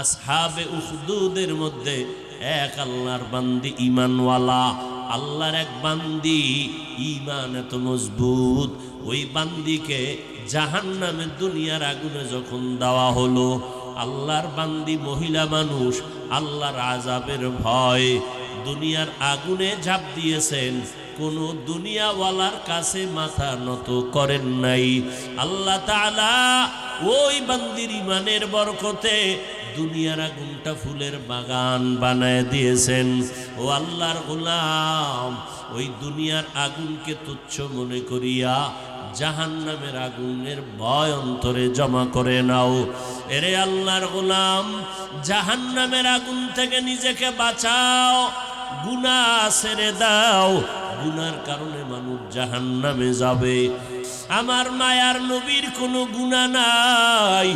আসহাবে উখদুদের মধ্যে এক আল্লাহর বান্দি ঈমানওয়ালা, আল্লাহর এক বান্দি ঈমান এত মজবুত, ওই বান্দিকে জাহান্নামের দুনিয়ার আগুনে যখন দেওয়া হলো, আল্লাহর বান্দি মহিলা মানুষ আল্লাহর আযাবের ভয় দুনিয়ার আগুনে ঝাঁপ দিয়েছেন, কোন দুনিয়াওয়ালার কাছে মাথা নত করেন নাই। আল্লাহ তাআলা ওই বান্দির ঈমানের বরকতে দুনিয়ার আগুনটা ফুলের বাগান বানায় দিয়েছেন। ও আল্লাহর গোলাম, ওই দুনিয়ার আগুনকে তুচ্ছ মনে করিয়া জাহান্নামের আগুনের ভয় অন্তরে জমা করে নাও। এরে আল্লাহর গোলাম, জাহান্নামের আগুন থেকে নিজেকে বাঁচাও, গুনাহ ছেড়ে দাও। গুনার কারণে মানুষ জাহান্নামে যাবে। আমার মায়ার নবীর কোনো গুনাহ নাই।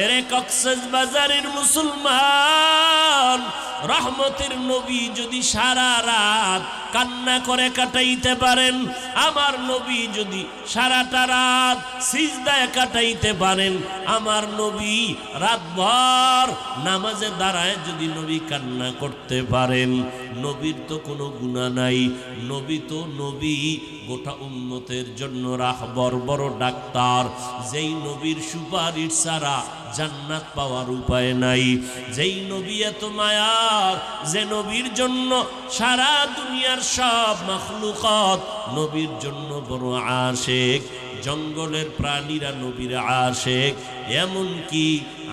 এরে কক্সবাজারের মুসলমান, রহমতের নবী যদি সারা রাত কান্না করে কাটাইতে পারেন, আমার নবী যদি সারাটা রাত সিজদায় কাটাইতে পারেন, আমার নবী রাতভর নামাজে দাঁড়ায় যদি নবী কান্না করতে পারেন, নবীর তো কোনো গুনাহ নাই। নবী তো নবী, গোটা উম্মতের জন্য রাহবর, বড় ডাক্তার। যেই নবীর সুপারিশ ছাড়া জান্নাত পাওয়ার উপায় নাই, যেই নবী এত মায়ার, যে নবীর জন্য সারা দুনিয়ার সব মাখলুকাত নবীর জন্য বড় আশিক, জঙ্গলের প্রাণীরা নবীর আশিক। এমন কি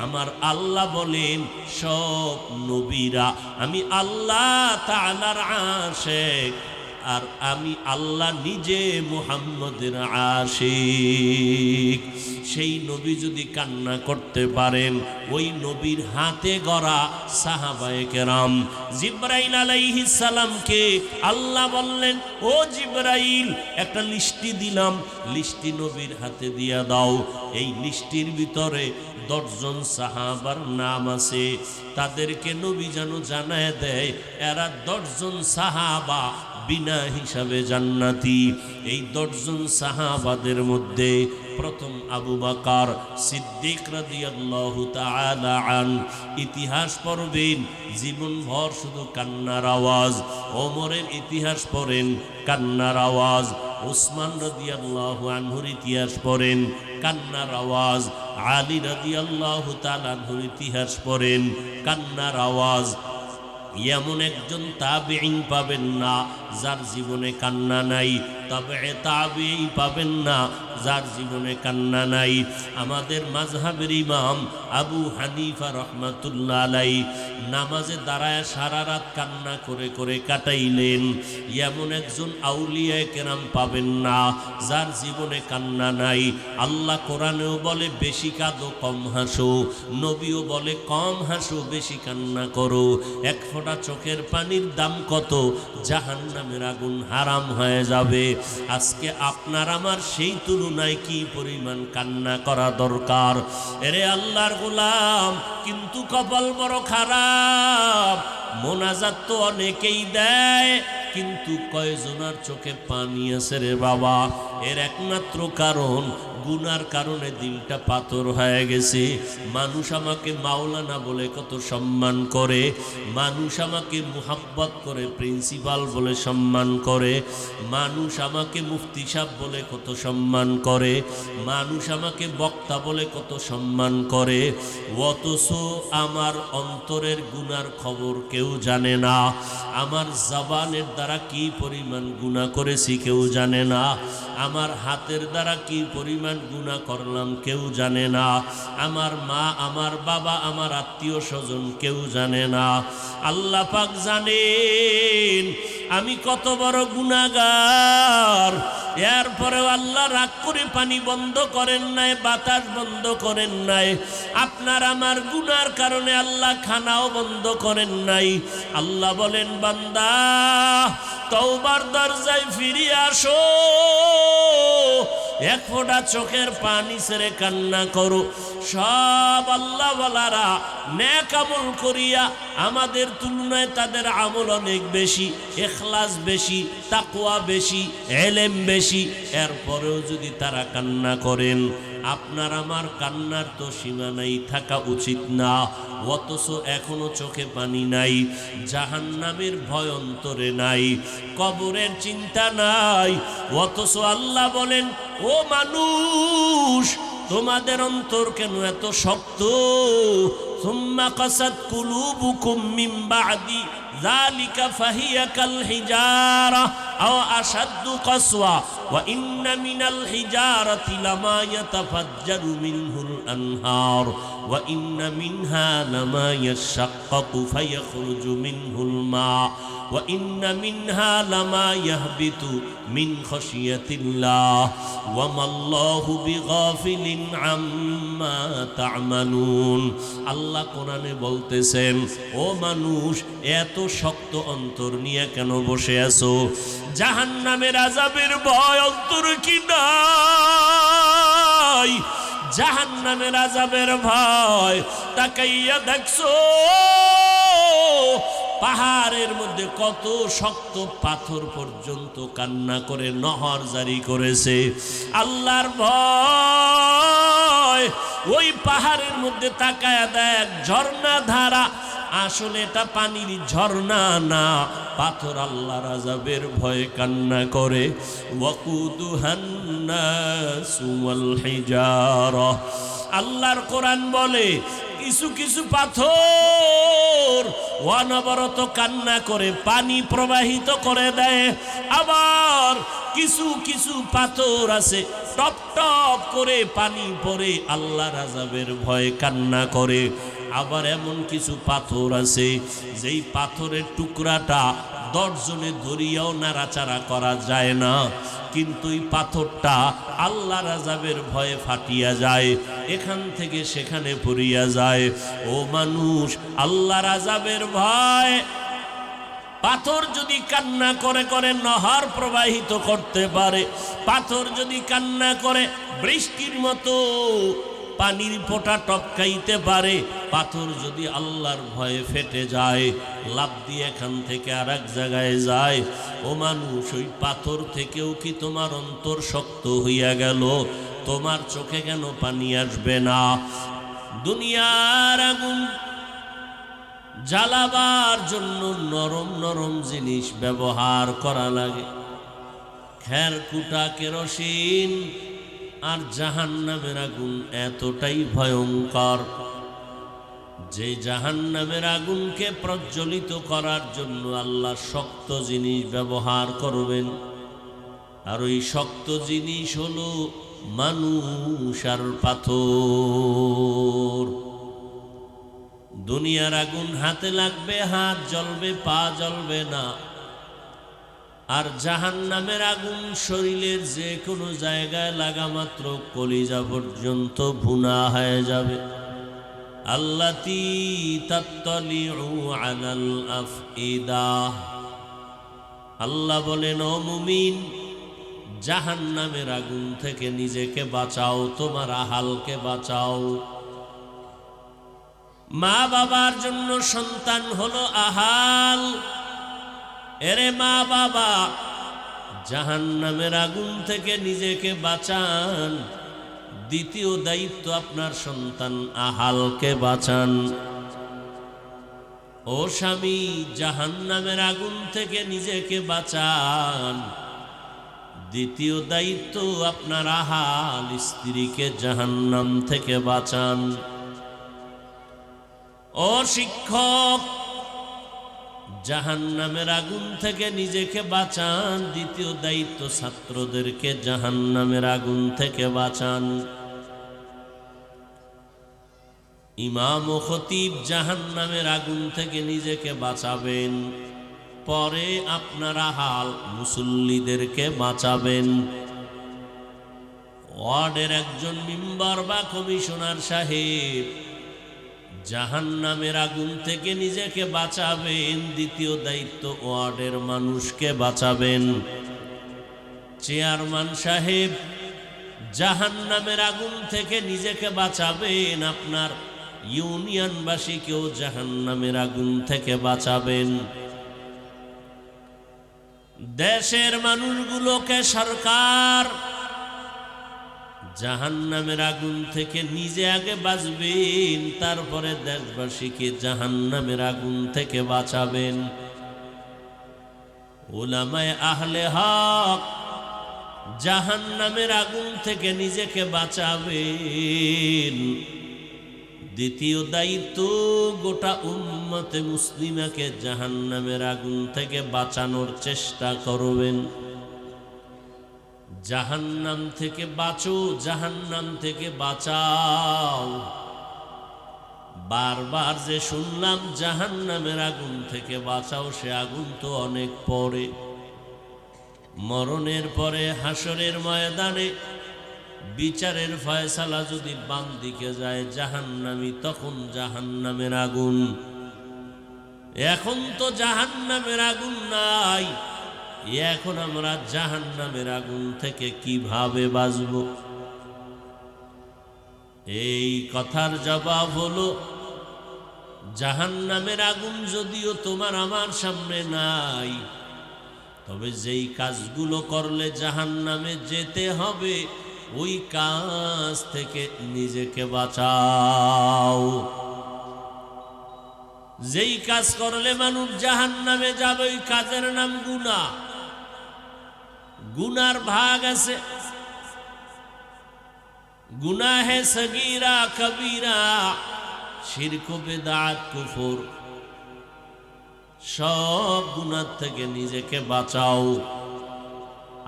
আমার আল্লাহ বলেন সব নবীরা আমি আল্লাহ তাআলার আশিক, আর আমি আল্লাহ নিজে মুহাম্মদের আশিক। সেই নবী যদি কান্না করতে পারেন, ওই নবীর হাতে গড়া সাহাবায়ে কেরাম, জিবরাইল আলাইহিস সালামকে আল্লাহ বললেন, ও জিবরাইল, একটা লিস্টি দিলাম, লিস্টি নবীর হাতে দিয়া দাও। এই লিস্টির ভিতরে 10 জন সাহাবার নাম আছে, তাদেরকে নবী যেন জানায় দেয় এরা 10 জন সাহাবা বিনা হিসাবে জান্নাতি। এই 10 জন সাহাবাদের মধ্যে প্রথম আবু বকর সিদ্দিক রাদিয়াল্লাহু তাআলা আন, ইতিহাস পড়বেন জীবনভর শুধু কান্নার আওয়াজ। ওমরের ইতিহাস পড়েন কান্নার আওয়াজ। উসমান রাদিয়াল্লাহু আনহুর ইতিহাস পড়েন কান্নার আওয়াজ। আলী রাদিয়াল্লাহু তাআলা আনহুর ইতিহাস পড়েন কান্নার আওয়াজ। এমন একজন তাবেঈন পাবেন না যার জীবনে কান্না নাই, তবে তাবেঈ পাবেন না যার জীবনে কান্না নাই। আমাদের মাযহাবের ইমাম আবু হানিফা রাহমাতুল্লাহ আলাইহি নামাজে দাঁড়ায় সারা রাত কান্না করে করে কাটাইলেন। এমন একজন আউলিয়ায়ে কেরাম পাবেন না যার জীবনে কান্না নাই। আল্লাহ কোরআনেও বলে বেশি কাঁদো কম হাসো, নবীও বলে কম হাসো বেশি কান্না করো। এক ফোঁটা চোখের পানির দাম কত? জাহান্নামের আগুন হারাম হয়ে যাবে। আজকে আপনার আমার সেই তুলনায় কি পরিমাণ কান্না করা দরকার। এরে আল্লাহর গোলাম, কিন্তু কপাল বড় খারাপ। মোনাজাত তো অনেকেই দেয়, কিন্তু কয়জনার চোখে পানি আছে রে বাবা? এর একমাত্র কারণ গুনার কারণে দিলটা পাথর হয়ে গেছে। মানুষ আমাকে মাওলানা বলে কত সম্মান করে, মানুষ আমাকে মুহাব্বত করে প্রিন্সিপাল বলে সম্মান করে, মানুষ আমাকে মুফতি সাহেব বলে কত সম্মান করে, মানুষ আমাকে বক্তা বলে কত সম্মান করে, অথচ আমার অন্তরের গুনার খবর কেউ জানে না। আমার জবানের দ্বারা কি পরিমাণ গুনাহ করেছি কেউ জানে না। আমার হাতের দ্বারা কি পরিমাণ গুনাহ করলাম কেউ জানে না। আমার মা, আমার বাবা, আমার আত্মীয় স্বজন কেউ জানে না। আল্লাহ পাক জানেন আমি কত বড় গুনাহগার। এরপরেও আল্লাহ রাগ করে পানি বন্ধ করেন নাই, বাতাস বন্ধ করেন নাই। আপনার আমার গুনার কারণে আল্লাহ খানাও বন্ধ করেন নাই। আল্লাহ বলেন, বান্দা তওবার দরজায় ফিরে আসো, এক ফোঁটা চোখের পানি ছেড়ে কান্না করো। সব আল্লাহ ওয়ালারা নেক আমল করিয়া আমাদের তুলনায় তাদের আমল অনেক বেশি, ইখলাস বেশি, তাকওয়া বেশি, ইলম বেশি। এরপরেও যদি তারা কান্না করেন, আপনার আমার কান্নার তো সীমা নাই, থাকা উচিত না, অথচ এখনো চোখে পানি নাই, জাহান্নামের ভয় অন্তরে নাই, কবরের চিন্তা নাই, অথচ আল্লাহ বলেন ও মানুষ তোমাদের অন্তর কেন এত শক্ত? সুম্মা কাসাত কুলুবুকুম মিন বাদি যালিকা ফাহিয়া কাল হিজারা আও আশাদ্দু কাসওয়া ওয়া ইন্না মিনাল হিজারাতি লামা ইয়াতাফাজ্জারু মিনহুল আনহার ওয়া ইন্না মিনহা লামা ইয়াশাক্কাকু ফায়াখরুজু মিনহুল মা ওয়া ইন্না মিনহা লামা ইয়াহবিতু মিন খাশিয়াতিল্লাহ ওয়া মাল্লাহু বিগাফিলিন আম্মা তা'মালুন। আল্লাহ কোরআনে বলতেছেন ও মানুষ এত শক্ত অন্তর নিয়ে কেন বসে আছো? জাহান্নামের আযাবের ভয় অন্তর কি নাই? জাহান্নামের আযাবের ভয় তাকাইয়া দেখছো পাহাড়ের মধ্যে কত শক্ত পাথর পর্যন্ত কান্না করে নহর জারি করেছে। আল্লাহর ভয় ওই পাহাড়ের মধ্যে তাকায়া দেখ ঝর্ণা ধারা, আসলে এটা পানির ঝর্ণা না, পাথর আল্লাহর আযাবের ভয়ে কান্না করে। ওয়াকুদুহান নাসু ওয়াল হিজারা, আল্লাহর কোরআন বলে কিছু কিছু পাথর অনবরত কান্না করে পানি প্রবাহিত করে দেয়, আবার কিছু কিছু পাথর আছে টপ টপ করে পানি পড়ে আল্লাহর আযাবের ভয়ে কান্না করে। আবার এমন কিছু পাথর আছে যেই পাথরের টুকরাটা 10 জনে ধরিয়াও নাড়াচাড়া করা যায় না, কিন্তু এই পাথরটা আল্লাহর আযাবের ভয়ে ফাটিয়া যায়, এখান থেকে সেখানে পড়িয়া যায়। ও মানুষ আল্লাহর আযাবের ভয় পাথর যদি কান্না করে করে নহর প্রবাহিত করতে পারে, পাথর যদি কান্না করে বৃষ্টির মতো পানির ফোঁটা টপকাইতে পারে, পাথর যদি আল্লাহর ভয়ে ফেটে যায়, লাফ দিয়ে এখান থেকে আর এক জায়গায় যায়, ও মানুষ ওই পাথর থেকেও কি তোমার অন্তর শক্ত হইয়া গেল? তোমার চোখে কেন পানি আসবে না? দুনিয়ার আগুন জ্বালাবার জন্য নরম নরম জিনিস ব্যবহার করা লাগে, খেরকুটা, কেরোসিন। আর জাহান্নামের আগুন এতটাই ভয়ঙ্কর যে জাহান্নামের আগুনকে প্রজ্বলিত করার জন্য আল্লাহ শক্ত জিনিস ব্যবহার করবেন। আর ওই শক্ত জিনিস হলো মানুষ আর পাথর। দুনিয়ার আগুন হাতে লাগবে, হাত জ্বলবে, পা জ্বলবে না। আর জাহান্নামের আগুন শরীরের যে কোনো জায়গায় লাগা মাত্র কলিজা পর্যন্ত ভুনা হয়ে যাবে। আল্লাতী তাত্তালিউ আলাল আফইদা, আল্লাহ বলেন ও মুমিন জাহান্নামের আগুন থেকে নিজেকে বাঁচাও, তোমার আহালকে বাঁচাও। মা বাবার জন্য সন্তান হলো আহাল। এরে মা বাবা, জাহান্নামের আগুন থেকে নিজেকে বাঁচান। দ্বিতীয় দায়িত্ব আপনার সন্তান আহালকে বাঁচান। ও স্বামী, জাহান্নামের আগুন থেকে নিজেকে বাঁচান। দ্বিতীয় দায়িত্ব আপনার আহাল স্ত্রীকে জাহান্নাম থেকে বাঁচান। ও শিক্ষক, জাহান্নামের আগুন থেকে নিজেকে বাঁচান। দ্বিতীয় দায়িত্ব ছাত্রদেরকে জাহান্নামের আগুন থেকে বাঁচান। ইমাম ও খতিব জাহান্নামের আগুন থেকে নিজেকে বাঁচাবেন, পরে আপনারা হাল মুসল্লিদেরকে বাঁচাবেন। ওয়ার্ডের একজন মেম্বার বা কমিশনার সাহেব জাহান্নামের আগুন থেকে নিজেকে বাঁচাবেন। দ্বিতীয় দায়িত্ব ওয়ার্ডের মানুষকে বাঁচাবেন। চেয়ারম্যান সাহেব জাহান্নামের আগুন থেকে নিজেকে বাঁচাবেন, আপনার ইউনিয়নবাসীকেও জাহান্নামের আগুন থেকে বাঁচাবেন। দেশের মানুষগুলোকে সরকার জাহান্নামের আগুন থেকে নিজে আগে বাঁচবেন, তারপরে দেশবাসীকে জাহান্নামের আগুন থেকে বাঁচাবেন। উলামায়ে আহলে হক জাহান্নামের আগুন থেকে নিজেকে বাঁচাবেন। দ্বিতীয় দায়িত্ব, গোটা উম্মতে মুসলিমাকে জাহান্নামের আগুন থেকে বাঁচানোর চেষ্টা করবেন। জাহান্নাম থেকে বাঁচো, জাহান্নাম থেকে বাঁচাও। বারবার যে শুনলাম জাহান্নামের আগুন থেকে বাঁচাও, সে আগুন তো অনেক পরে। মরণের পরে হাসরের ময়দানে বিচারের ফয়সালা যদি বাম দিকে যায় জাহান্নামী, তখন জাহান্নামের আগুন। এখন তো জাহান্নামের আগুন নাই, এখন আমরা জাহান্নামের আগুন থেকে কিভাবে বাঁচব? এই কথার জবাব হলো, জাহান্নামের আগুন যদিও তোমার আমার সামনে নাই, তবে যেই কাজগুলো করলে জাহান্নামে যেতে হবে, ওই কাজ থেকে নিজেকে বাঁচাও। যেই কাজ করলে মানুষ জাহান্নামে যাবে, ওই কাজের নাম গুনাহ। গুনার ভাগ আছে, গুনাহে সগীরা, কবিরা, শিরক, বিদআত, কুফর। সব গুনাহ থেকে নিজেকে বাঁচাও।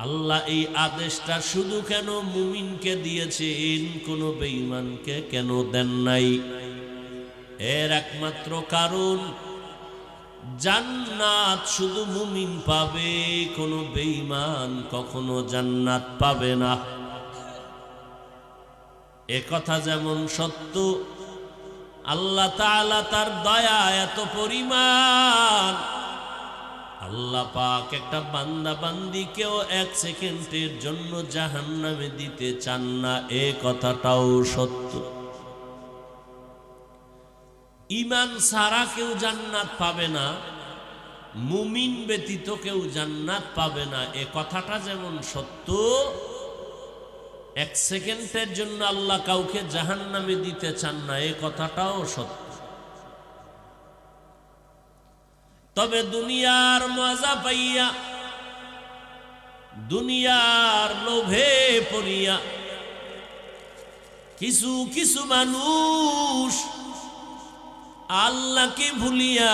আল্লাহ এই আদেশটা শুধু কেন মুমিনকে দিয়েছেন, কোনো বেঈমানকে কেন দেন নাই? এর একমাত্র কারণ, জান্নাত শুধু মুমিন পাবে, কোনো বেঈমান কখনো জান্নাত পাবে না। এ কথা যেমন সত্য, আল্লাহ তাআলা তার দয়া এত পরিমাণ, আল্লাহ পাক একটা বান্দা বান্দিকেও এক সেকেন্ডের জন্য জাহান্নামে দিতে চান না, এ কথাটাও সত্য। ঈমান ছাড়া কেউ জান্নাত পাবে না, মুমিন ব্যতীত কেউ জান্নাত পাবে না, এ কথাটা যেমন সত্য, এক সেকেন্ডের জন্য আল্লাহ কাউকে জাহান্নামে দিতে চান না, এ কথাটাও সত্য। তবে দুনিয়ার মজা পাইয়া, দুনিয়ার লোভে পড়িয়া কিছু কিছু মানুষ আল্লাহকে ভুলিয়া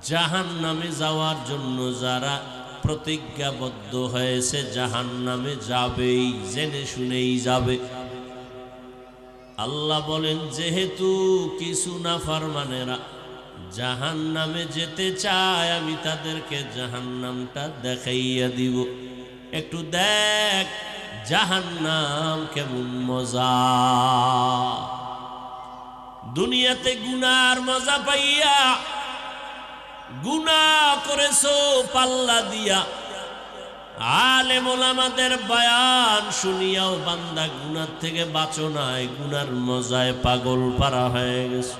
জাহান্নামে যাওয়ার জন্য যারা প্রতিজ্ঞাবদ্ধ হয়েছে, জাহান্নামে যাবেই, জেনে শুনেই যাবে। আল্লাহ বলেন, যেহেতু কিছু নাফরমানেরা জাহান্নামে যেতে চায়, আমি তাদেরকে জাহান্নামটা দেখাইয়া দিব। একটু দেখ জাহান্নাম কেমন মজা। দুনিয়াতে গুনার মজা পাইয়া গুনাহ করেছো পাল্লা দিয়া, আলেম ওলামাদের বয়ান শুনিয়াও বান্দা গুনার থেকে বাঁচো নাই, গুনার মজায় পাগল পারা হয়ে গেছে।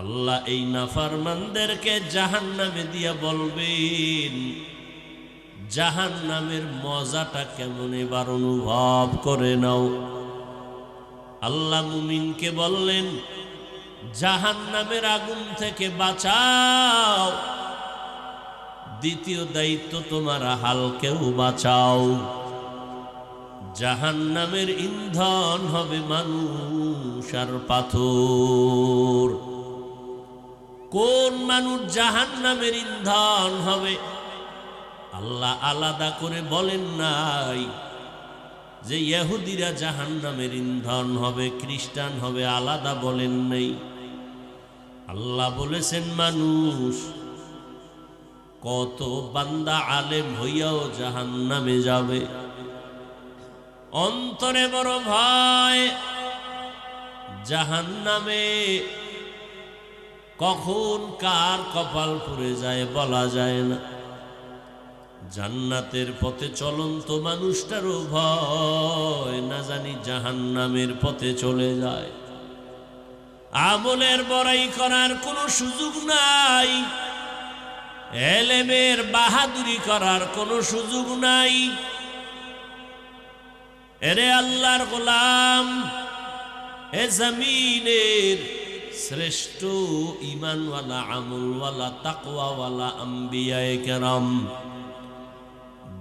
আল্লাহ এই নাফরমানদেরকে জাহান্নামে দিয়া বলবেন, জাহান্নামের মজাটা কেমন এবার অনুভব করে নাও। আল্লাহ মুমিনকে বললেন, জাহান্নামের আগুন থেকে বাঁচাও। দ্বিতীয় দায়িত্ব, তোমার হালকেও বাঁচাও। জাহান্নামের ইন্ধন হবে মানুষ আর পাথর। কোন মানুষ জাহান্নামের ইন্ধন হবে? আল্লাহ আলাদা করে বলেন নাই যে ইহুদিরা জাহান্নামের ইন্ধন হবে, খ্রিস্টান হবে, আলাদা বলেন নাই। আল্লাহ বলেছেন মানুষ। কত বান্দা আলেম হইয়াও জাহান্নামে যাবে। অন্তরে বড় ভয়, জাহান্নামে কখন কার কপাল পুড়ে যায় বলা যায় না। জান্নাতের পথে চলন্ত মানুষটারও ভয়, না জানি জাহান্নামের পথে চলে যায়। আমলের বড়াই করার কোনো সুযোগ নাই, এলেমের বাহাদুরি করার কোনো সুযোগ নাই। এরে আল্লাহর গোলাম, এ জমিনের শ্রেষ্ঠ ঈমানওয়ালা, আমলওয়ালা, তাকওয়াওয়ালা আম্বিয়ায়ে কেরাম,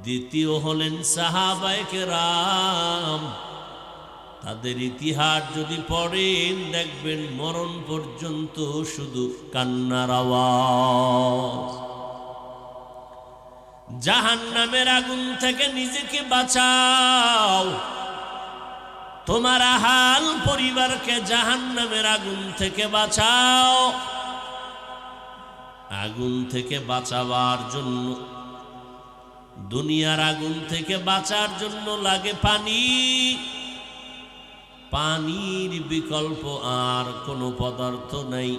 দ্বিতীয় হলেন সাহাবায়ে কেরাম। তাদের ইতিহাস যদি পড়েন দেখবেন মরণ পর্যন্ত শুধু কান্নার আওয়াজ। জাহান্নামের আগুন থেকে নিজেকে বাঁচাও, তোমার আহাল পরিবারকে জাহান্নামের আগুন থেকে বাঁচাও। আগুন থেকে বাঁচাবার জন্য, দুনিয়ার আগুন থেকে বাঁচার জন্য লাগে পানি। পানির বিকল্প আর কোনো পদার্থ নাই।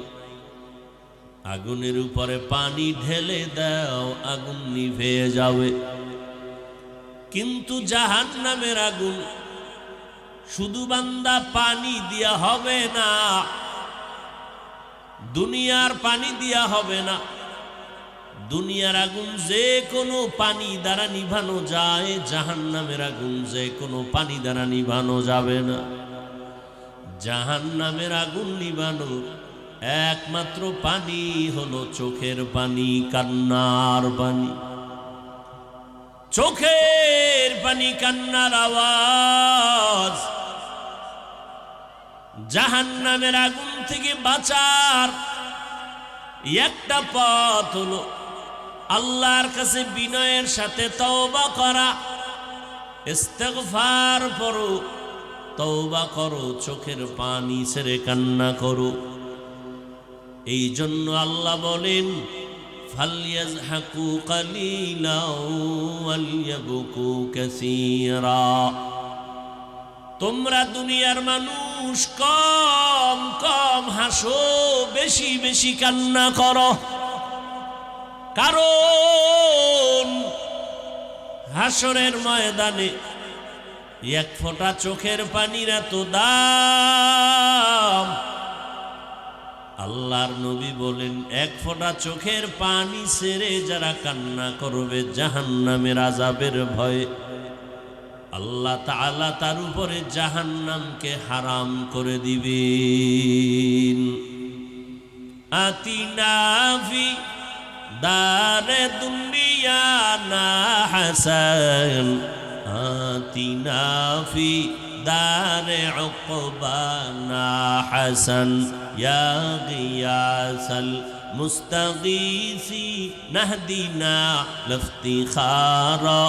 আগুনের উপরে পানি ঢেলে দাও, আগুন নিভে যাবে। কিন্তু জাহান্নামের আগুন শুধু বান্দা পানি দিয়া হবে না, দুনিয়ার পানি দিয়া হবে না। দুনিয়ার আগুন যে কোনো পানি দ্বারা নিভানো যায়, জাহান্নামের আগুন যে কোনো পানি দ্বারা নিভানো যাবে না। জাহান্নামের আগুন নিভানো একমাত্র পানি হলো চোখের পানি, কান্নার পানি। চোখের পানি, কান্নার আওয়াজ। জাহান্নামের আগুন থেকে বাঁচার একটা পথ হলো আল্লাহর কাছে বিনয়ের সাথে তওবা করা, ইস্তিগফার করো, তওবা করো, চোখের পানি ছেড়ে কান্না করো। এই জন্য আল্লাহ বলেন, ফালইয়াযহাকু কালিলাও ওয়ালইয়াবকু কাসীরা। তোমরা দুনিয়ার মানুষ কম কম হাসো, বেশি বেশি কান্না করো। কারণ হাসরের ময়দানে এক ফোঁটা চোখের পানির এত দাম। আল্লাহর নবী বলেন, এক ফোঁটা চোখের পানি ছেড়ে যারা কান্না করবে জাহান্নামের আযাবের ভয়ে, আল্লাহ তাআলা তার উপরে জাহান্নামকে হারাম করে দিবেন। আতিনা ফি দারে দুনিয়া না হাসান, আতিনা ফি দারে উকবা না হাসান, ইয়া গিয়াসাল মুস্তাগীসি নাহদিনা লফতিখারা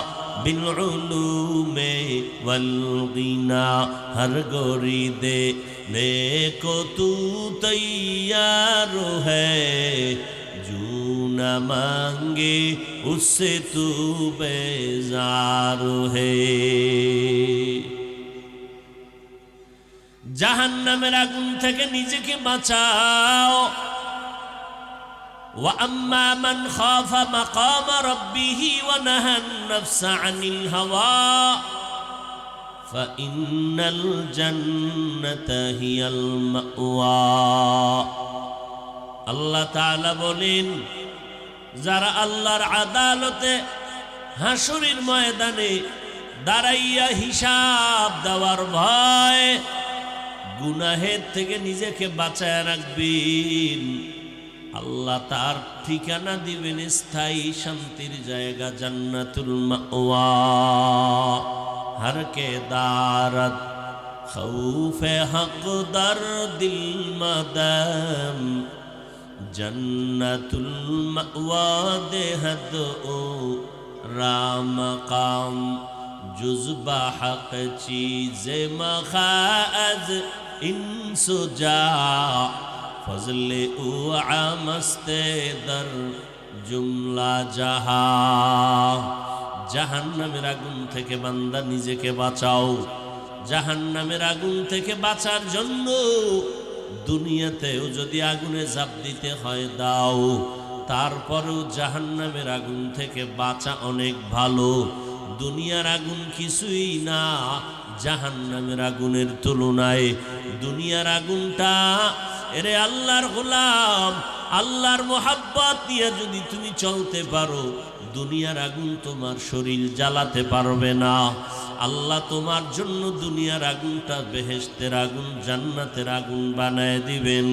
বিল উলুমে ওয়াল গিনা। হর গোরি দে নেকো তু তৈয়ার হ্যায়, জু না মাঙ্গে উসসে তু বেজার হ্যায়। জাহান্নামের আগুন থেকে নিজেকে বাঁচাও। وأما من خاف مقام ربه ونهى النفس عن الهوى فإن الجنة هي المأوى। আল্লাহ তাআলা বলেন, যারা আল্লাহর আদালতে হাসরের ময়দানে দাঁড়াইয়া হিসাব দেওয়ার ভয় গুনাহের থেকে নিজেকে বাঁচায় রাখবেন, আল্লাহ তার ঠিকানা দিবেন স্থায়ী শান্তির জায়গা, জান্নাতুল মাওয়া। হর কে দারত খৌফে হক দর দিল মদম, জান্নাতুল মাওয়া দেহদ ও রাম কাম। জুজবা হক চীজে মখাজ ইনসুজা, ফজলে ও আমস্তে দর জুমলা জাহা। জাহান্নামের আগুন থেকে বান্দা নিজেকে বাঁচাও। জাহান্নামের আগুন থেকে বাঁচার জন্য দুনিয়াতেও যদি আগুনে ঝাঁপ দিতে হয় দাও, তারপরেও জাহান্নামের আগুন থেকে বাঁচা অনেক ভালো। দুনিয়ার আগুন কিছুই না জাহান্নামের আগুনের তুলনায়। দুনিয়ার আগুনটা, এরে আল্লাহর গোলাম, আল্লাহর মোহাব্বত নিয়ে যদি তুমি চলতে পারো, দুনিয়ার আগুন তোমার শরীর জ্বালাতে পারবে না। আল্লাহ তোমার জন্য দুনিয়ার আগুনটা বেহেশতের আগুন, জান্নাতের আগুন বানায় দিবেন।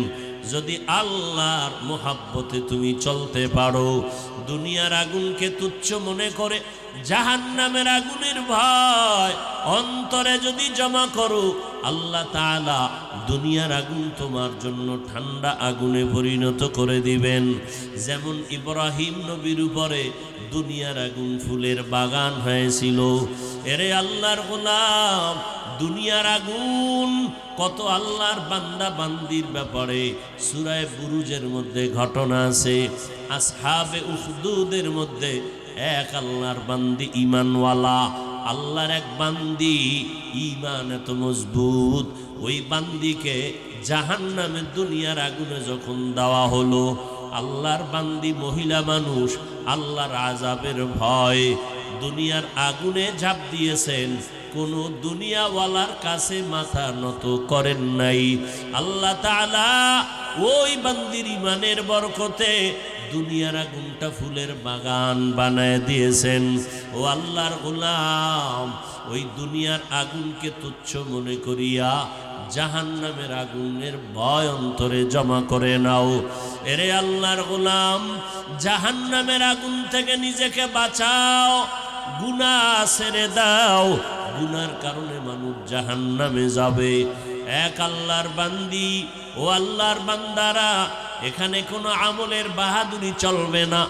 যদি আল্লাহর মোহাব্বতে তুমি চলতে পারো, দুনিয়ার আগুনকে তুচ্ছ মনে করে জাহান্নামের আগুনের ভয় অন্তরে যদি জমা করো, আল্লাহ তাআলা দুনিয়ার আগুন তোমার জন্য ঠান্ডা আগুনে পরিণত করে দিবেন। যেমন ইব্রাহিম নবীর উপরে দুনিয়ার আগুন ফুলের বাগান হয়েছিল। এরে আল্লাহর গোলাম, দুনিয়ার আগুন কত আল্লাহর বান্দা বান্দির ব্যাপারে সূরা বুরুজের মধ্যে ঘটনা আছে। আসহাবে উখদুদের মধ্যে এক আল্লাহর বান্দি ঈমানওয়ালা, আল্লাহর এক বান্দি ঈমান এত মজবুত, ওই বান্দিকে জাহান্নামের দুনিয়ার আগুনে যখন দেওয়া হলো, আল্লাহর বান্দি মহিলা মানুষ আল্লাহর আযাবের ভয় দুনিয়ার আগুনে ঝাঁপ দিয়েছেন, কোন দুনিয়াওয়ালার কাছে মাথা নত করেন নাই। আল্লাহ তাআলা ওই বান্দির ঈমানের বরকতে দুনিয়ার আগুনটা ফুলের বাগান বানায় দিয়েছেন। ও আল্লাহর গোলাম, ওই দুনিয়ার আগুনকে তুচ্ছ মনে করিয়া জাহান্নামের আগুনের ভয় অন্তরে জমা করে নাও। এরে আল্লাহর গোলাম, জাহান্নামের আগুন থেকে নিজেকে বাঁচাও, গুনাহ ছেড়ে দাও। গুনার কারণে মানুষ জাহান্নামে যাবে। এক আল্লাহর বান্দি, ও আল্লাহর বান্দারা, এখানে কোনো আমলের বাহাদুরি চলবে না।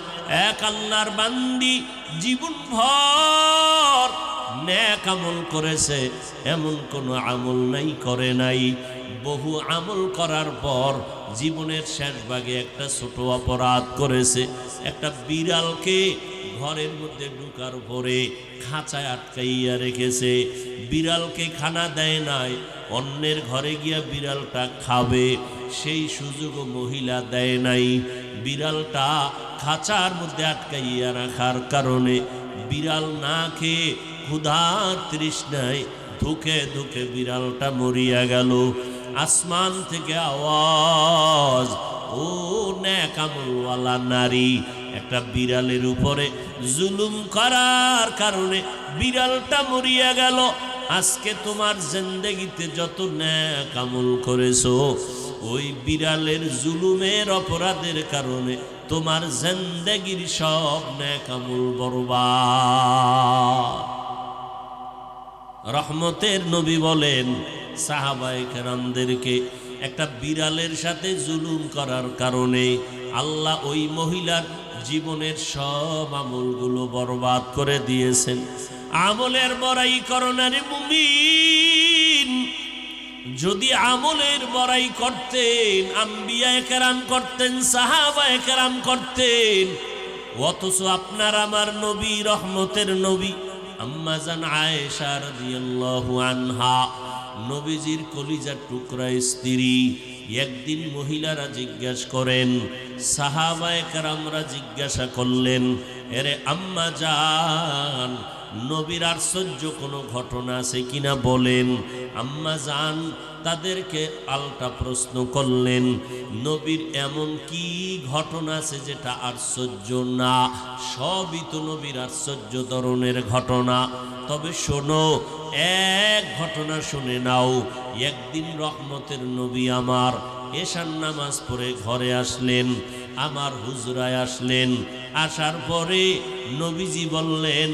এক আল্লাহর বান্দি জীবনভর নেক আমল করেছে, এমন কোনো আমল নাই করে নাই। বহু আমল করার পর জীবনের শেষ ভাগে একটা ছোট অপরাধ করেছে। একটা বিড়ালকে ঘরের মধ্যে ঢুকার পরে খাঁচায় আটকাইয়া রেখেছে। বিড়ালকে খানা দেয় নাই, অন্যের ঘরে গিয়া বিড়ালটা খাবে সেই সুযোগও মহিলা দেয় নাই। বিড়ালটা খাঁচার মধ্যে আটকাইয়া রাখার কারণে বিড়াল না খেয়ে ক্ষুধার তৃষ্ণায় ধুকে ধুকে বিড়ালটা মরিয়া গেল। আসমান থেকে আওয়াজ, ও নেক আমলওয়ালা নারী, একটা বিড়ালের উপরে জুলুম করার কারণে বিড়ালটা মরিয়া গেল। আজকে তোমার জিন্দেগিতে যত নেক আমল করেছো, ওই বিড়ালের জুলুমের অপরাধের কারণে তোমার জিন্দেগির সব নেক আমল বরবাদ। রহমতের নবী বলেন সাহাবায়ে কেরামদেরকে, একটা বিড়ালের সাথে জুলুম করার কারণে আল্লাহ ওই মহিলার জীবনের সব আমলগুলো বরবাদ করে দিয়েছেন। আমলের বড়াই করো না রে মুমিন। যদি আমলের বড়াই করতেন, আম্বিয়ায়ে কেরাম করতেন, সাহাবায়ে কেরাম করতেন, অথচ আপনার আমার নবী, রহমতের নবী আম্মা জান আয়েশা রাদিয়াল্লাহু আনহা, নবীজির কলিজার টুকরা স্ত্রী, একদিন মহিলারা জিজ্ঞাসা করেন, সাহাবায়ে কেরামরা জিজ্ঞাসা করলেন, এরে আম্মা জান, নবীর আশ্চর্য কোনো ঘটনা আছে কিনা বলেন। আম্মা জান তাদেরকে পাল্টা প্রশ্ন করলেন, নবীর এমন কি ঘটনা আছে যেটা আশ্চর্য না? সবই তো নবীর আশ্চর্য ধরনের ঘটনা। তবে শোনো, এক ঘটনা শুনে নাও। একদিন রহমতের নবী আমার এশার নামাজ পড়ে ঘরে আসলেন, আমার হুজরায় আসলেন। আসার পরে নবীজি বললেন,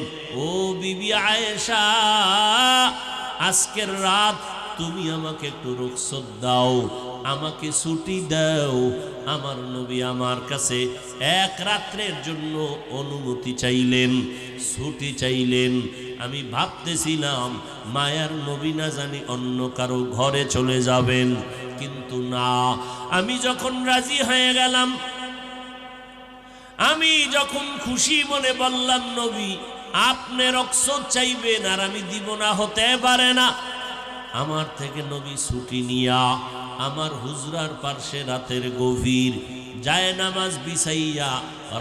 ও বিবি আয়েশা, আজকের রাত তুমি আমাকে একটু রুখসত দাও, আমাকে ছুটি দাও। আমার নবী আমার কাছে এক রাত্রের জন্য অনুমতি চাইলেন, ছুটি চাইলেন। আমি ভাবতেছিলাম মায়ার নবী না জানি অন্য কারো ঘরে চলে যাবেন, কিন্তু না। আমি যখন রাজি হয়ে গেলাম, আমি যখন খুশি মনে বললাম, নবী আপনি রুখসত চাইবেন আর আমি দিব না, হতে পারে না। আমার থেকে নবী ছুটি নিয়া আমার হুজরার পার্শ্বে রাতের গভীর যায় নামাজ বিছাইয়া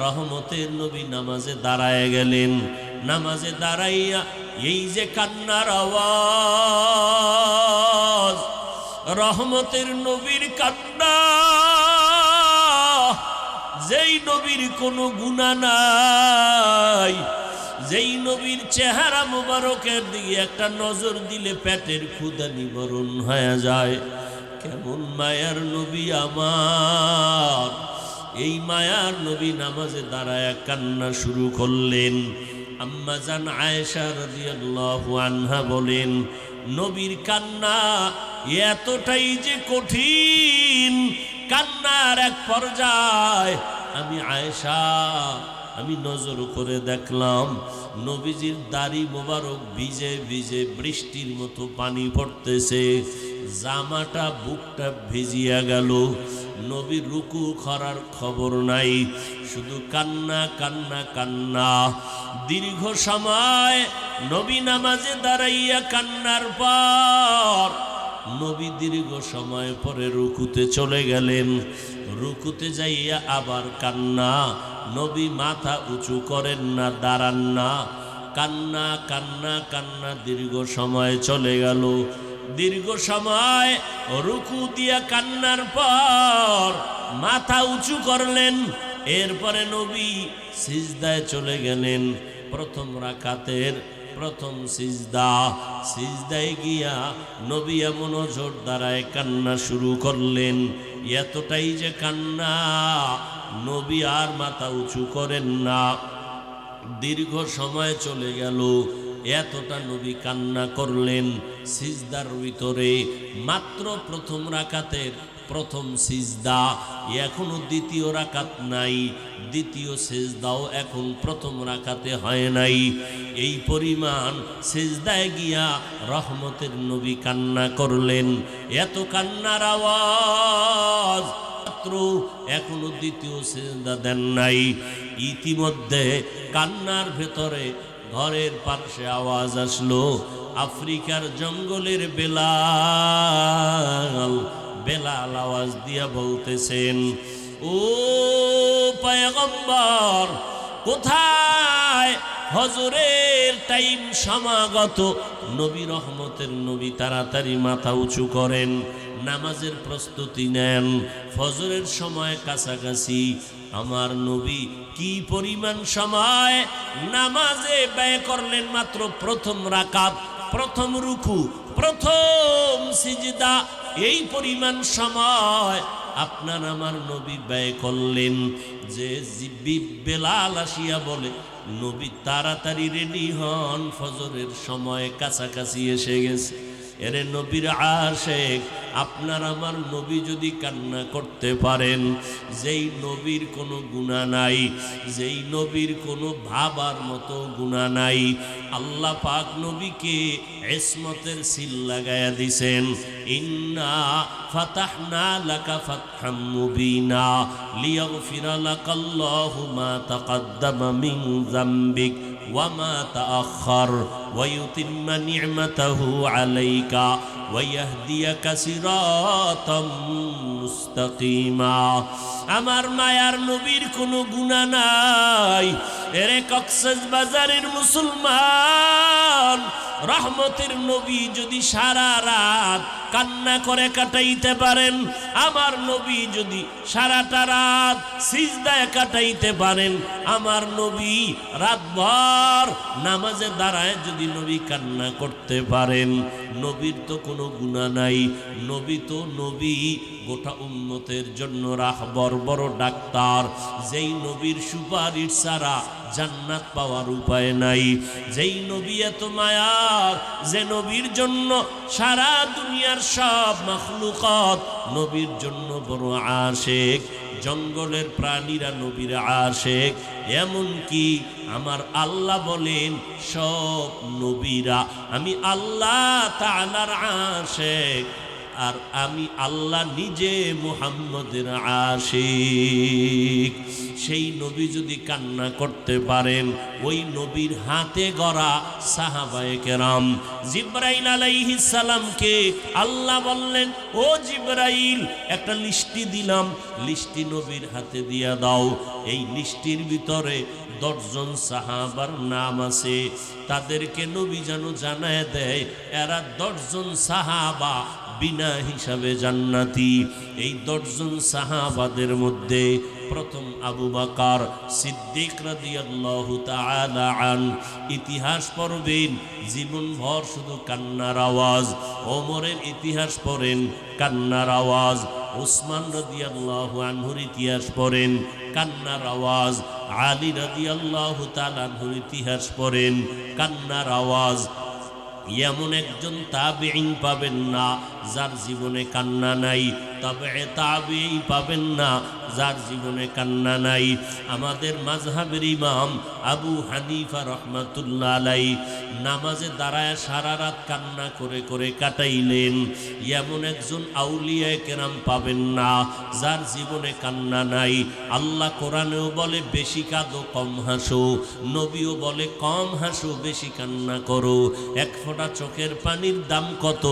রহমতের নবী নামাজে দাঁড়ায় গেলেন। নামাজে দাঁড়াইয়া এই যে কান্নার আওয়াজ, রহমতের নবীর কান্না, যেই নবীর কোনো গুনাহ নাই, যেই নবীর চেহারা মুবারকের দিকে একটা নজর দিলে পেটের ক্ষুধা নিবারণ হয়ে যায়। কেমন মায়ার নবী আমার! এই মায়ার নবী নামাজে দাঁড়ায় কান্না শুরু করলেন। আম্মা জান আয়েশা রাদিয়াল্লাহু আনহা বলেন, নবীর কান্না এতটাই যে কঠিন, কান্নার এক পর্যায়ে আমি নজর করে দেখলাম নবীজির দাড়ি মোবারক ভিজে ভিজে বৃষ্টির মতো পানি পড়তেছে, জামাটা বুকটা ভিজিয়া গেল। নবী রুকু করার খবর নাই, শুধু কান্না কান্না কান্না। দীর্ঘ সময় নবী নামাজে দাঁড়াইয়া কান্নার পর নবী দীর্ঘ সময় পরে রুকুতে চলে গেলেন। রুকুতে যাইয়া আবার কান্না। নবী মাথা উঁচু করেন না, দাঁড়ান না, কান্না কান্না কান্না। দীর্ঘ সময় চলে গেল। দীর্ঘ সময় রুকু দিয়া কান্নার পর মাথা উঁচু করলেন। এরপরে নবী সিজদায় চলে গেলেন। প্রথম রাকাতের প্রথম সিজদায় গিয়া নবী এমন জোর দ্বারায় কান্না শুরু করলেন, এতটাই যে কান্না নবী আর মাথা উঁচু করেন না। দীর্ঘ সময় চলে গেল, এতটা নবী কান্না করলেন। সিজদার ভিতরে মাত্র প্রথম রাকাতের প্রথম সিজদা, এখনো দ্বিতীয় রাকাত নাই, দ্বিতীয় সিজদাও এখন প্রথম রাকাতে হয় নাই। এই পরিমাণ সিজদায় গিয়া রহমতের নবী কান্না করলেন। এত কান্নার আওয়াজ, মাত্র এখনো দ্বিতীয় সিজদা দেন নাই। ইতিমধ্যে কান্নার ভেতরে ঘরের পাশে আওয়াজ আসলো, আফ্রিকার জঙ্গলের বেলাল আওয়াজ দিয়া বলতেছেন, ও পয়গম্বর, কোথায়? হজরের টাইম সমাগত। নবী রহমতের নবী তাড়াতাড়ি মাথা উঁচু করেন, নামাজের প্রস্তুতি নেন। ফজরের সময় কাছাকাছি। আমার নবী কি পরিমাণ সময় নামাজে ব্যয় করলেন! মাত্র প্রথম রাকাত, প্রথম রুকু, প্রথম সিজদা, এই পরিমাণ সময় আপনার আমার নবী ব্যয় করলেন। যে বেলাল আসিয়া বলে, নবী তাড়াতাড়ি রেডি হন, ফজরের সময় কাছাকাছি এসে গেছে। এরে নবীর আশেক, আপনার আমার নবী যদি কান্না করতে পারেন, যেই নবীর কোনো গুনাহ নাই, যেই নবীর কোনো ভাবার মতো গুনাহ নাই, আল্লাহ পাক নবীকে ইসমতের সিল লাগায়া দিছেন। ইন্না ফাতাহনা লাকা ফাতহাম মুবিনা লিয়াগফিরা লাকাল্লাহু মা তাকাদ্দামা মিন যামবিক ওয়া মা তাআখার ওয়া ইউতিম্মা নি'মাতাহু আলাইকা ওয়া ইয়াহদিয়াকা সিরাতাম মুস্তাকিমা। আমার মায়ার নবীর কোনো গুনাহ নাই। এরে কক্সবাজারের মুসলমান, রহমতের নবী যদি সারা রাত কান্না করে কাটাইতে পারেন, আমার নবী যদি সারাটা রাত সিজদায় কাটাইতে পারেন, আমার নবী রাতভর নামাজে দাঁড়ায় যদি নবী কান্না করতে পারেন, নবীর তো কোনো গুনাহ নাই। নবী তো নবী, গোটা উম্মতের জন্য রাহবর, বড় ডাক্তার। যেই নবীর সুপারিশ ছাড়া জান্নাত পাওয়ার উপায় নাই। যেই নবী এত মায়ার, যে নবীর জন্য সারা দুনিয়ার সব মাখলুকাত নবীর জন্য বড় আশেক। জঙ্গলের প্রাণীরা নবীর আশেক। এমন কি আমার আল্লাহ বলেন, সব নবীরা আমি আল্লাহ তাআলার আশেক, আর আমি আল্লাহ নিজে মুহাম্মদের আশিক। সেই নবী যদি কান্না করতে পারেন, ওই নবীর হাতে গড়া সাহাবায়ে কেরাম, জিবরাইল আলাইহিস সালামকে আল্লাহ বললেন, ও জিবরাইল, একটা লিস্টি দিলাম, লিস্টি নবীর হাতে দিয়া দাও। এই লিস্টির ভিতরে 10 জন সাহাবার নাম আছে। তাদেরকে নবী যেন জানায় দেয়, এরা 10 জন সাহাবা বিনা হিসাবে জান্নাতি। এই 10 জন সাহাবাদের মধ্যে প্রথম আবু বকর সিদ্দিক রাদিয়াল্লাহু তাআলা আন। ইতিহাস পড়বেন জীবনভর শুধু কান্নার আওয়াজ। ওমরের ইতিহাস পড়েন কান্নার আওয়াজ। উসমান রাদিয়াল্লাহু আনহুর ইতিহাস পড়েন কান্নার আওয়াজ। আলী রাদিয়াল্লাহু তাআলা আনহুর ইতিহাস পড়েন কান্নার আওয়াজ। এমন একজন তাবেঈন পাবেন না যার জীবনে কান্না নাই, তবে তাবেঈ পাবেন না যার জীবনে কান্না নাই। আমাদের মাযহাবের ইমাম আবু হানিফা রাহমাতুল্লাহ আলাইহি নামাজে দাঁড়ায় সারা রাত কান্না করে করে কাটাইলেন। এমন একজন আউলিয়ায়ে কেরাম পাবেন না যার জীবনে কান্না নাই। আল্লাহ কোরআনেও বলে বেশি কাঁদো কম হাসো, নবীও বলে কম হাসো বেশি কান্না করো। এক ফোঁটা চোখের পানির দাম কত?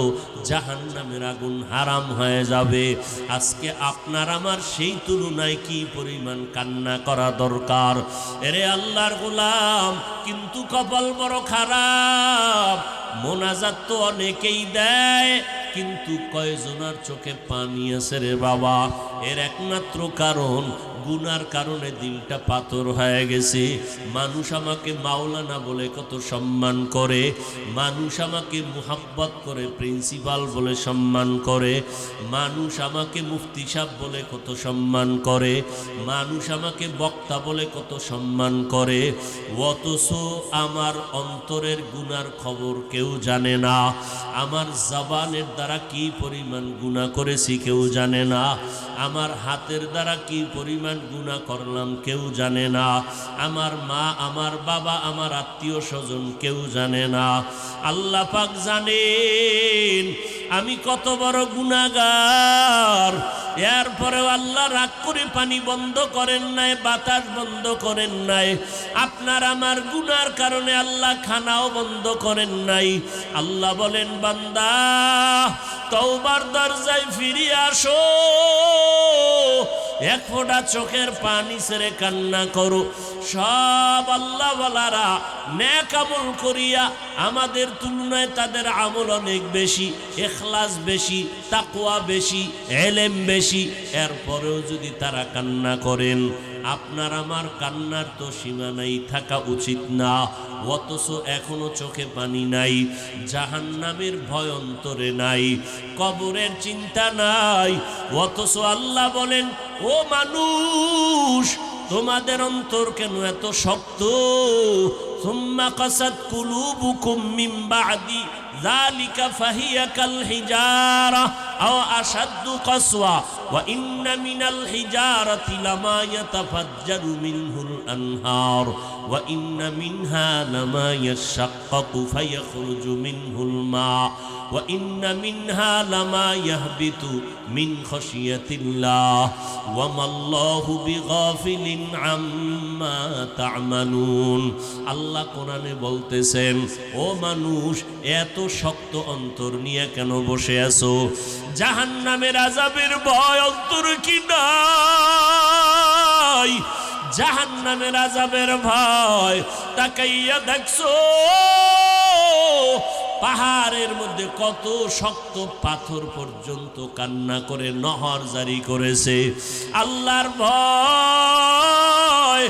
জাহান্নামের আগুন হারাম হয়ে যাবে। আজকে আপনার আমার সেই তুলনায় কি পরিমাণ কান্না করা দরকার। এরে আল্লাহর গোলাম, কিন্তু কপাল বড় খারাপ। মোনাজাত তো অনেকেই দেয়, কিন্তু কয়জনার চোখে পানি আছে রে বাবা? এর একমাত্র কারণ গুনার কারণে দিলটা পাথর হয়ে গেছে। মানুষ আমাকে মাওলানা বলে কত সম্মান করে, মানুষ আমাকে মুহাব্বত করে প্রিন্সিপাল বলে সম্মান করে, মানুষ আমাকে মুফতি সাহেব বলে কত সম্মান করে, মানুষ আমাকে বক্তা বলে কত সম্মান করে, অথচ আমার অন্তরের গুনার খবর কেউ জানে না। আমার জবানের দ্বারা কি পরিমাণ গুনাহ করেছি কেউ জানে না। আমার হাতের দ্বারা কি পরিমাণ গুনাহ করলাম কেউ জানে না। আমার মা, আমার বাবা, আমার আত্মীয় স্বজন কেউ জানে না। আল্লাহ পাক জানেন আমি কত বড় গুনাহগার। এরপরেও আল্লাহ রাগ করে পানি বন্ধ করেন নাই, বাতাস বন্ধ করেন নাই। আপনার আমার গুনার কারণে আল্লাহ খানাও বন্ধ করেন নাই। আল্লাহ বলেন বান্দা তওবার দরজায় ফিরে আসো, এক ফোঁটা চোখের পানি ছেড়ে কান্না করো। সব আল্লাহ ওয়ালারা নেক আমল করিয়া আমাদের তুলনায় তাদের আমল অনেক বেশি, ইখলাস বেশি, তাকওয়া বেশি, ইলম বেশি। এরপরেও যদি তারা কান্না করেন, আপনার আমার কান্নার তো সীমানাই থাকা উচিত না। অথচ এখনো চোখে পানি নাই, জাহান্নামের ভয় অন্তরে নাই, কবরের চিন্তা নাই। অথচ আল্লাহ বলেন ও মানুষ, তোমাদের অন্তর কেন এত শক্ত? সুম্মা কাসাত কুলুবুকুম মিন বাদি যালিকা ফাহিয়া কাল হিজারা আও আশাদ্দু কাসওয়া ওয়া ইন্না মিনাল হিজারাতি লামা ইয়াতাফাজ্জারু মিনহুল আনহার ওয়া ইন্না মিনহা লামা ইয়াশাক্কাকু ফায়াখরুজু মিনহুল মা ওয়া ইন্না মিনহা লামা ইয়াহবিতু মিন খাশিয়াতিল্লাহ ওয়া মাল্লাহু বিগাফিলিন আম্মা তা'মালুন। আল্লাহ কোরআনে বলতেছেন ও মানুষ, এত শক্ত অন্তর নিয়ে কেন বসে আছো? জাহান্নামের আযাবের ভয় অন্তর কি নাই? জাহান্নামের আযাবের ভয় তাকাইয়া দেখছো পাহাড়ের মধ্যে কত শক্ত পাথর পর্যন্ত কান্না করে নহর জারি করেছে। আল্লাহর ভয়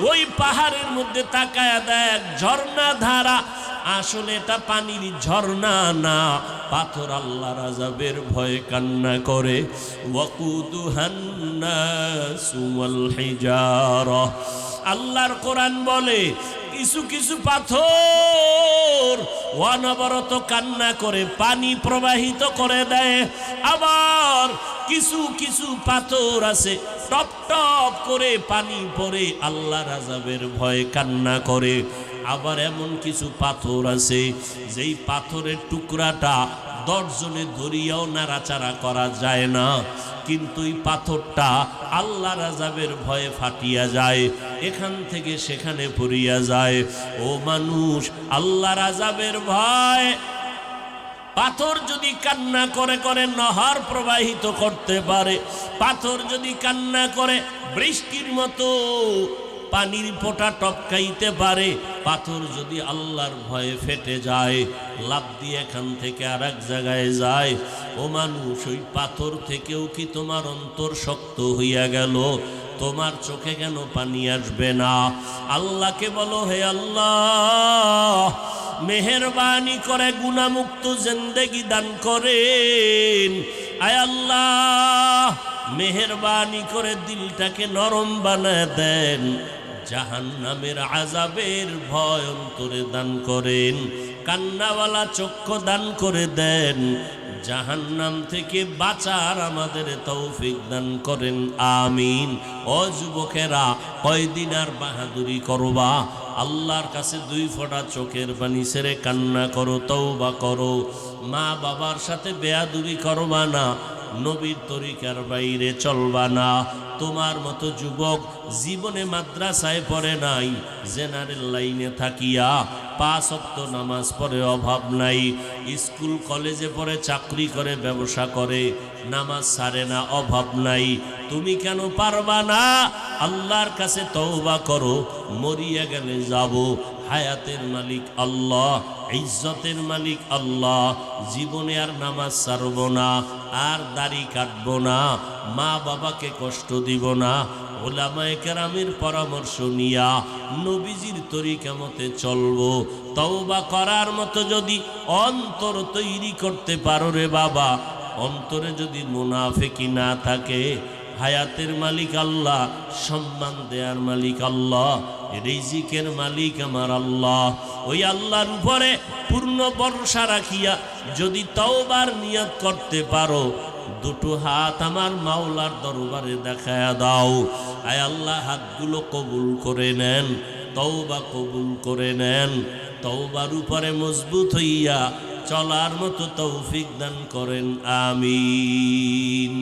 ওই পাহাড়ের মধ্যে তাকায়া দেখ ঝর্ণা ধারা, আসলে এটা পানির ঝর্ণা না, পাথর আল্লাহর আযাবের ভয়ে কান্না করে। ওয়াকুদুহান নাসু ওয়াল হিজারা। আল্লাহর কোরআন বলে কিছু কিছু পাথর অনবরত কান্না করে পানি প্রবাহিত করে দেয়, আবার কিছু কিছু পাথর আছে টপ টপ করে পানি পড়ে আল্লাহর আযাবের ভয়ে কান্না করে। আবার এমন কিছু পাথর আছে যেই পাথরের টুকরাটা 10 জনে ধরিয়াও নাড়াচাড়া করা যায় না, কিন্তু এই পাথরটা আল্লাহর আযাবের ভয়ে ফাটিয়া যায়, এখান থেকে সেখানে পড়িয়া যায়। ও মানুষ, আল্লাহর আযাবের ভয় পাথর যদি কান্না করে করে নহর প্রবাহিত করতে পারে, পাথর যদি কান্না করে বৃষ্টির মতো পানির ফোঁটা টপকাইতে পারে, পাথর যদি আল্লাহর ভয়ে ফেটে যায়, লাফ দিয়ে এখান থেকে আর এক জায়গায় যায়, ও মানুষ, ওই পাথর থেকেও কি তোমার অন্তর শক্ত হইয়া গেল? তোমার চোখে কেন পানি আসবে না? আল্লাহকে বলো, হে আল্লাহ, মেহেরবানি করে গুনাহমুক্ত জিন্দেগি দান করেন। আয় আল্লাহ, মেহেরবানি করে দিলটাকে নরম বানায় দেন। জাহান্নামের আযাবের ভয় অন্তরে দান করেন। কান্নাওয়ালা চক্ষু দান করে দেন। জাহান্নাম থেকে বাঁচার আমাদের তৌফিক দান করেন, আমিন। ও যুবকেরা, কয়দিন আর বাহাদুরি করবা? আল্লাহর কাছে 2 ফোঁটা চোখের পানি ছেড়ে কান্না করো, তওবা করো। মা বাবার সাথে বেয়াদবি করবা না, নবীর তরিকার বাইরে চলবা না। তোমার মতো যুবক জীবনে মাদ্রাসায় পড়ে নাই, জেনারেল লাইনে থাকিয়া 5 ওয়াক্ত নামাজ পড়ে অভাব নাই, স্কুল কলেজে পড়ে, চাকরি করে, ব্যবসা করে, নামাজ ছাড়ে না, অভাব নাই। তুমি কেন পারবা না? আল্লাহর কাছে তওবা করো। মরিয়া গেলে যাব, হায়াতের মালিক আল্লাহ, ইজ্জতের মালিক আল্লাহ। জীবনে আর নামাজ ছাড়ব না, আর দাড়ি কাটব না, মা বাবাকে কষ্ট দিব না। ওলামায়ে কেরামের পরামর্শ নিয়া নবীজির তরিকা মতে চলবো। তওবা করার মতো যদি অন্তর তৈরি করতে পারো রে বাবা, অন্তরে যদি মুনাফিকি না থাকে, হায়াতের মালিক আল্লাহ, সম্মান দেয়ার মালিক আল্লাহ, রিজিকের মালিক আমার আল্লাহ। ওই আল্লাহর উপরে পূর্ণ ভরসা রাখিয়া যদি তওবার নিয়ত করতে পারো, 2 হাত আমার মাওলার দরবারে দেখায়া দাও। আয় আল্লাহ, হাতগুলো কবুল করে নেন, তওবা কবুল করে নেন। তওবার উপরে মজবুত হইয়া চলার মতো তৌফিক দান করেন, আমিন।